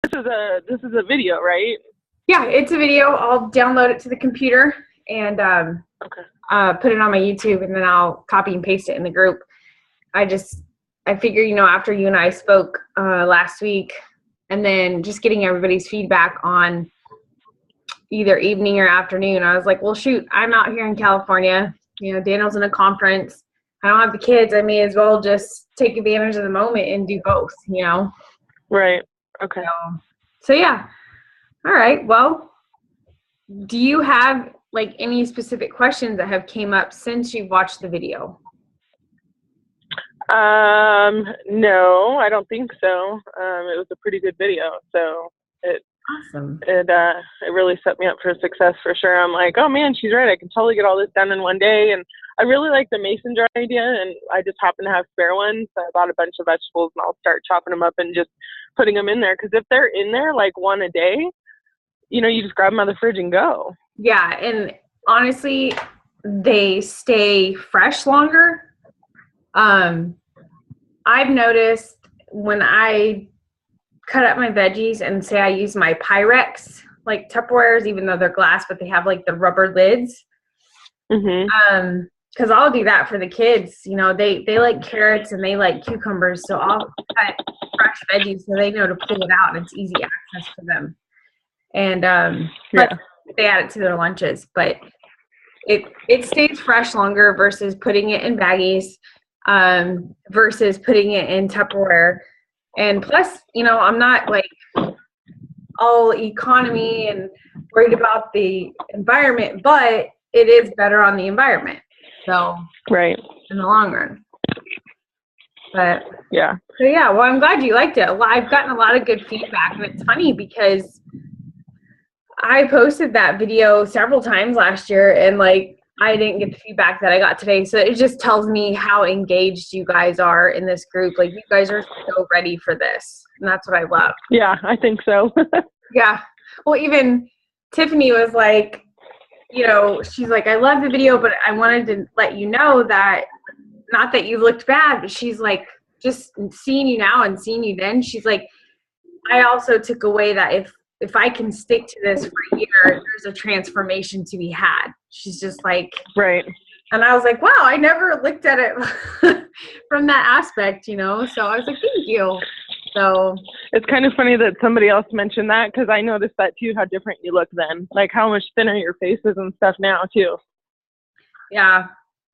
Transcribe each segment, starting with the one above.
This is a video, right? Yeah, it's a video. I'll download it to the computer and Okay. put it on my YouTube, and then I'll copy and paste it in the group. I figure, after you and I spoke last week, and then just getting everybody's feedback on either evening or afternoon, I was like, well, shoot, I'm out here in California. Daniel's in a conference. I don't have the kids. I may as well just take advantage of the moment and do both, Right. Okay. So yeah. All right. Well, do you have any specific questions that have came up since you've watched the video? No, I don't think so. It was a pretty good video, so Awesome. it really set me up for success for sure. I'm like, oh man, she's right. I can totally get all this done in one day. And I really like the mason jar idea, and I just happen to have spare ones. So I bought a bunch of vegetables, and I'll start chopping them up and just putting them in there. Because if they're in there like one a day, you just grab them out of the fridge and go. Yeah, and honestly, they stay fresh longer. I've noticed when I cut up my veggies and say I use my Pyrex, like Tupperwares, even though they're glass, but they have the rubber lids. Mm-hmm. Because I'll do that for the kids. They like carrots and they like cucumbers, so I'll cut fresh veggies so they know to pull it out and it's easy access for them. And but they add it to their lunches, but it stays fresh longer versus putting it in baggies, versus putting it in Tupperware. And plus, I'm not all economy and worried about the environment, but it is better on the environment. So right in the long run. But yeah. So yeah, well, I'm glad you liked it. Well, I've gotten a lot of good feedback, and it's funny because I posted that video several times last year, and I didn't get the feedback that I got today. So it just tells me how engaged you guys are in this group. You guys are so ready for this, and that's what I love. Yeah, I think so. Yeah. Well, even Tiffany was like, she's like, I love the video, but I wanted to let you know that, not that you looked bad, but she's like, just seeing you now and seeing you then, she's like, I also took away that if I can stick to this for a year, there's a transformation to be had. She's just like, right. And I was like, wow, I never looked at it from that aspect, So I was like, thank you. So it's kind of funny that somebody else mentioned that, because I noticed that too, how different you look then, how much thinner your face is and stuff now too. Yeah.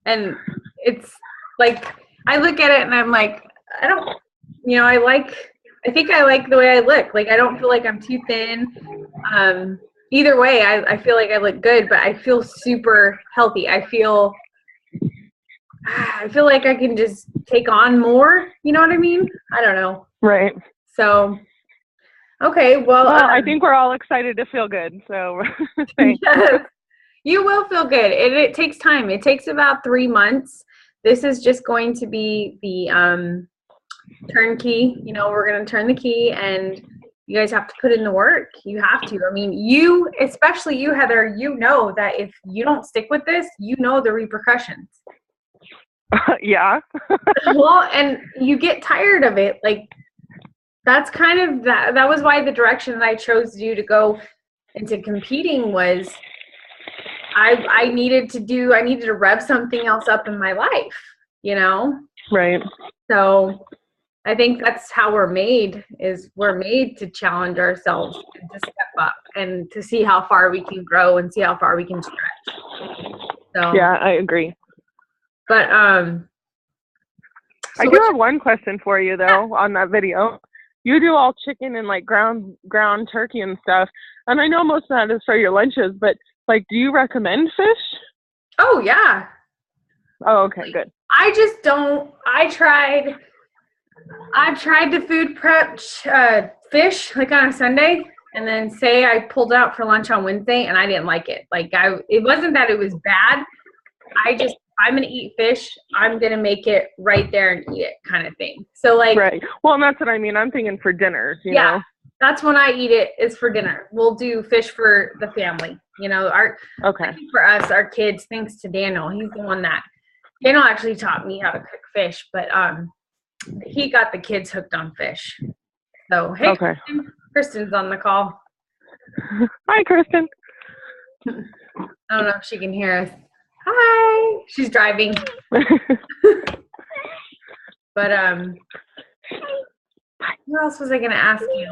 And it's I look at it and I'm like, I don't, I think I like the way I look. I don't feel like I'm too thin. Either way, I feel like I look good, but I feel super healthy. I feel like I can just take on more. You know what I mean? I don't know. Right. So, okay. Well, I think we're all excited to feel good. So thanks. Yes, you will feel good. It takes time. It takes about 3 months. This is just going to be the turnkey. We're going to turn the key, and you guys have to put in the work. You have to. I mean, especially you, Heather, that if you don't stick with this, the repercussions. Yeah. Well, and you get tired of it. That's kind of that was why the direction that I chose you to go into competing was I needed to rev something else up in my life, Right. So I think that's how we're made to challenge ourselves and to step up and to see how far we can grow and see how far we can stretch. So yeah, I agree. But I do have one question for you though, on that video. You do all chicken and ground turkey and stuff. And I know most of that is for your lunches, but do you recommend fish? Oh yeah. Oh, okay, good. I just don't. I tried the food prep fish on a Sunday, and then say I pulled it out for lunch on Wednesday, and I didn't like it. It wasn't that it was bad. I'm gonna eat fish. I'm gonna make it right there and eat it, kind of thing. So right. Well, and that's what I mean. I'm thinking for dinners. You know? That's when I eat it. Is for dinner. We'll do fish for the family. For us, our kids. Thanks to Daniel, he's the one that Daniel actually taught me how to cook fish, but he got the kids hooked on fish. So hey, okay. Kristen's on the call. Hi, Kristen. I don't know if she can hear us. Hi. She's driving. But what else was I going to ask you?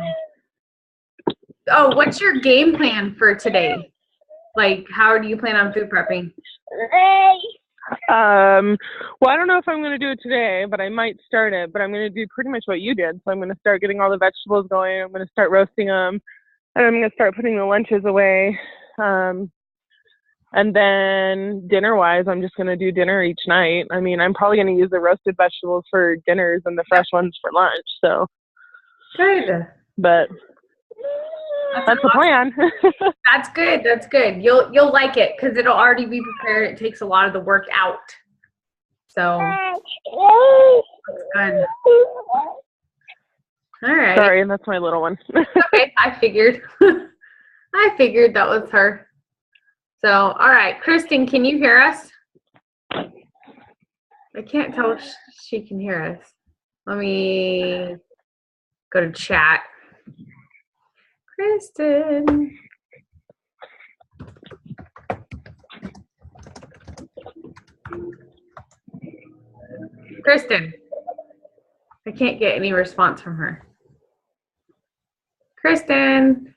Oh, what's your game plan for today? Like, how do you plan on food prepping? Well, I don't know if I'm going to do it today, but I might start it. But I'm going to do pretty much what you did. So I'm going to start getting all the vegetables going. I'm going to start roasting them, and I'm going to start putting the lunches away. And then dinner-wise, I'm just going to do dinner each night. I mean, I'm probably going to use the roasted vegetables for dinners and the fresh ones for lunch. So good. But that's the plan. That's good. That's good. You'll like it because it'll already be prepared. It takes a lot of the work out. So that's good. All right. Sorry, that's my little one. Okay, I figured. I figured that was her. So, all right, Kristen, can you hear us? I can't tell if she can hear us. Let me go to chat. Kristen. Kristen. I can't get any response from her. Kristen.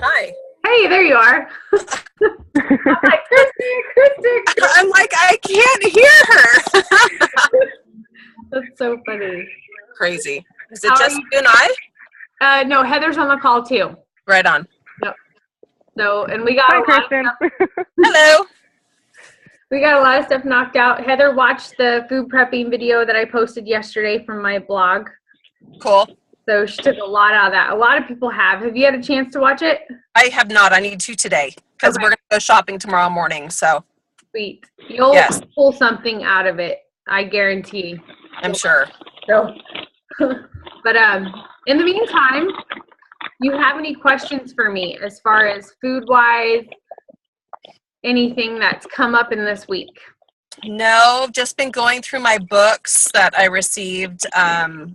Hi. Hey, there you are. I'm like, Kristen. I'm like, I can't hear her. That's so funny. Crazy. Is it just you and I? No, Heather's on the call too. Right on. Yep. So, and we got Hi, Kristen. Hello. We got a lot of stuff knocked out. Heather watched the food prepping video that I posted yesterday from my blog. Cool. So she took a lot out of that. A lot of people have. Have you had a chance to watch it? I have not. I need to today because we're going to go shopping tomorrow morning. So sweet. You'll pull something out of it. I guarantee. I'm sure. So, but in the meantime, you have any questions for me as far as food-wise, anything that's come up in this week? No, just been going through my books that I received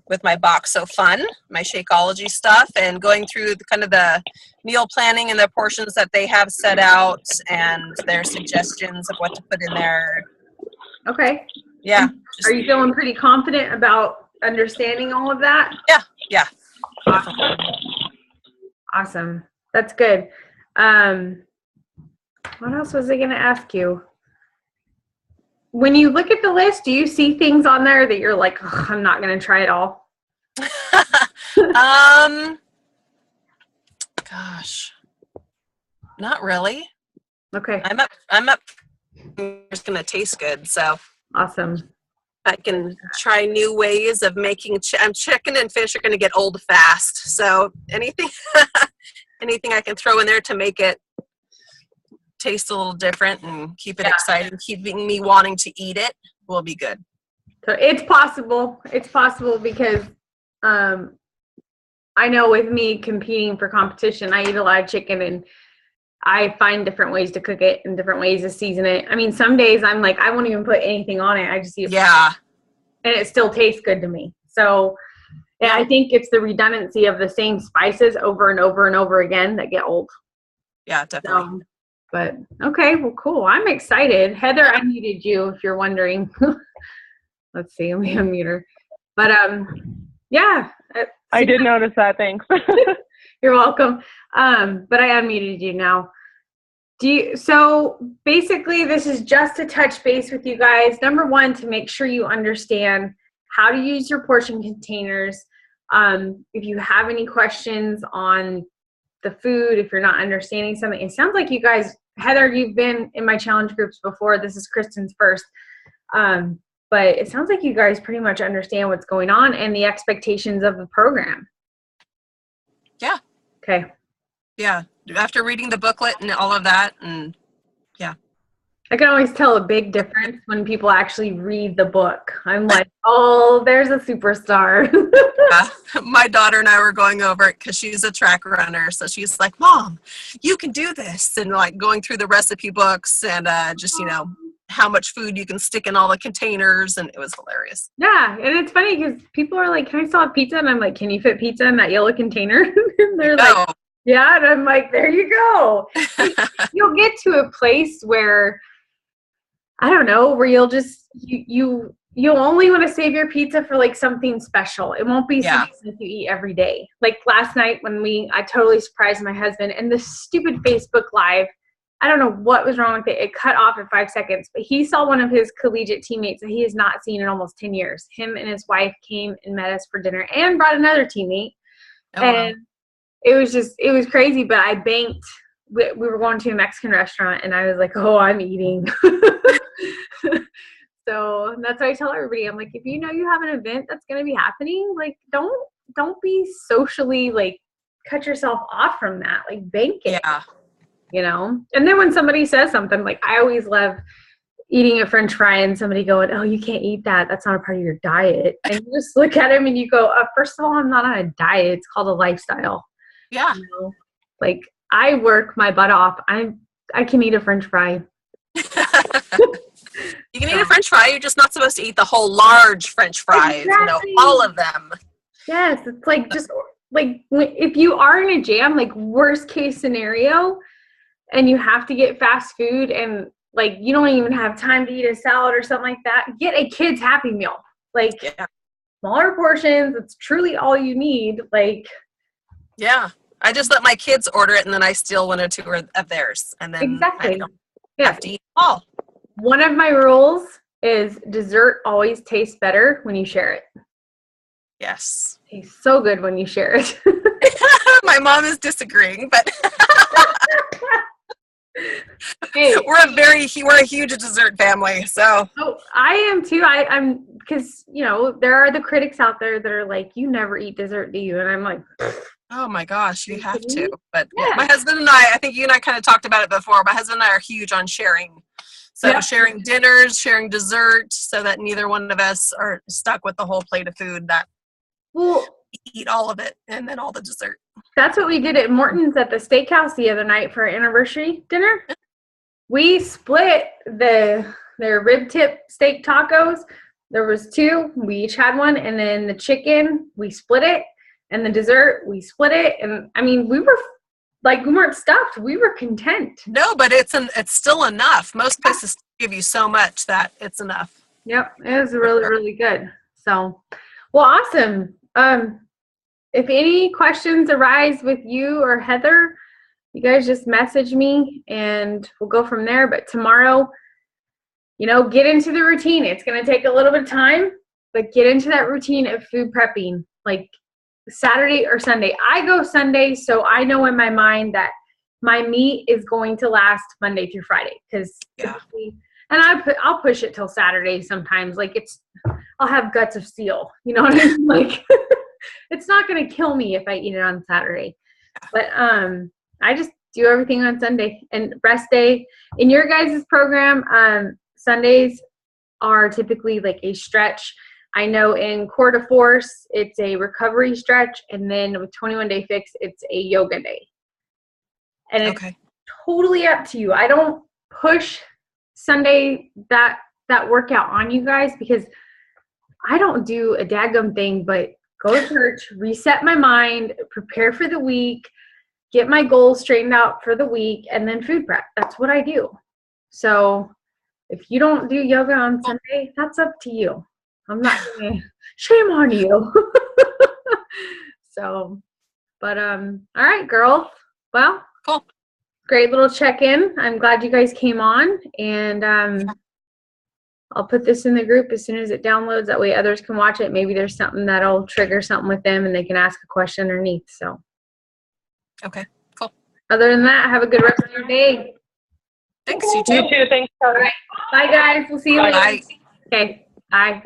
with my Box So Fun, my Shakeology stuff, and going through the meal planning and the portions that they have set out and their suggestions of what to put in there. Okay. Yeah. Are you feeling pretty confident about understanding all of that? Yeah. Awesome. That's good. What else was I going to ask you? When you look at the list, do you see things on there that you're like, oh, I'm not going to try it all? Gosh, not really. Okay. I'm up. It's going to taste good. So awesome. I can try new ways of making, chicken and fish are going to get old fast. So anything I can throw in there to make it taste a little different and keep it exciting, keeping me wanting to eat it will be good. So it's possible. It's possible because I know with me competing for competition, I eat a lot of chicken and I find different ways to cook it and different ways to season it. I mean, some days I'm like, I won't even put anything on it. I just eat it. Yeah. And it still tastes good to me. So yeah, I think it's the redundancy of the same spices over and over and over again that get old. Yeah, definitely. But okay, well, cool. I'm excited. Heather, I muted you if you're wondering. Let's see, let me unmute her. But yeah. I did notice that. Thanks. You're welcome. But I unmuted you now. So basically, this is just to touch base with you guys. Number one, to make sure you understand how to use your portion containers. If you have any questions on the food, if you're not understanding something, it sounds like you guys, Heather, you've been in my challenge groups before. This is Kristen's first. But it sounds like you guys pretty much understand what's going on and the expectations of the program. Yeah. Okay. Yeah. After reading the booklet and all of that, and yeah. I can always tell a big difference when people actually read the book. I'm like, oh, there's a superstar. My daughter and I were going over it because she's a track runner. So she's like, Mom, you can do this. And like going through the recipe books and just, how much food you can stick in all the containers, and it was hilarious. Yeah, and it's funny because people are like, "Can I still have pizza?" And I'm like, "Can you fit pizza in that yellow container?" And they're like, "Yeah," and I'm like, "There you go." You'll get to a place where, I don't know, where you'll just you'll only want to save your pizza for like something special. It won't be something that you eat every day. Like last night when I totally surprised my husband, and this stupid Facebook Live, I don't know what was wrong with it. It cut off at 5 seconds, but he saw one of his collegiate teammates that he has not seen in almost 10 years. Him and his wife came and met us for dinner and brought another teammate. And it was crazy, but I banked. We were going to a Mexican restaurant, and I was like, "Oh, I'm eating." So that's why I tell everybody, I'm like, if you know you have an event that's going to be happening, like, don't be socially, like, cut yourself off from that. Like, bank it. Yeah. You know? And then when somebody says something, like, I always love eating a French fry and somebody going, "Oh, you can't eat that. That's not a part of your diet." And you just look at them and you go, first of all, I'm not on a diet. It's called a lifestyle. Yeah. You know? Like, I work my butt off. I can eat a French fry. You can eat a French fry. You're just not supposed to eat the whole large French fries. Exactly. All of them. Yes, it's like just like if you are in a jam, like worst case scenario, and you have to get fast food, and like you don't even have time to eat a salad or something like that, get a kid's Happy Meal. Like smaller portions. It's truly all you need. Like I just let my kids order it, and then I steal one or two of theirs, and then I don't have to eat all. One of my rules is dessert always tastes better when you share it. Yes. It tastes so good when you share it. My mom is disagreeing, but hey, we're a huge dessert family. So I am too. I'm because there are the critics out there that are like, "You never eat dessert, do you?" And I'm like, oh my gosh, you have to. But my husband and I think you and I kind of talked about it before. My husband and I are huge on sharing. So sharing dinners, sharing dessert, so that neither one of us are stuck with the whole plate of food. That eat all of it and then all the dessert. That's what we did at Morton's at the steakhouse the other night for our anniversary dinner. We split their rib tip steak tacos. There was 2. We each had one, and then the chicken we split it, and the dessert we split it. And I mean, we weren't stuffed. We were content. No, but it's still enough. Most places give you so much that it's enough. Yep, it was really, really good. So, well, awesome. If any questions arise with you or Heather, you guys just message me and we'll go from there. But tomorrow, get into the routine. It's going to take a little bit of time, but get into that routine of food prepping. Like Saturday or Sunday. I go Sunday, so I know in my mind that my meat is going to last Monday through Friday. Because I'll push it till Saturday sometimes. Like I'll have guts of steel. You know what I mean? Like it's not going to kill me if I eat it on Saturday. But I just do everything on Sunday and rest day. In your guys' program, Sundays are typically like a stretch. I know in Core de Force, it's a recovery stretch, and then with 21 Day Fix, it's a yoga day. And it's totally up to you. I don't push Sunday that workout on you guys because I don't do a daggum thing, but go to church, reset my mind, prepare for the week, get my goals straightened out for the week, and then food prep. That's what I do. So if you don't do yoga on Sunday, that's up to you. I'm not going to shame on you. So, but, all right, girls. Well, cool. Great little check-in. I'm glad you guys came on, and I'll put this in the group as soon as it downloads. That way others can watch it. Maybe there's something that'll trigger something with them and they can ask a question underneath. So, okay, cool. Other than that, have a good rest of your day. Thanks, you too. You too. Thanks, Kelly. All right. Bye, guys. We'll see you later. Bye. Okay. Bye.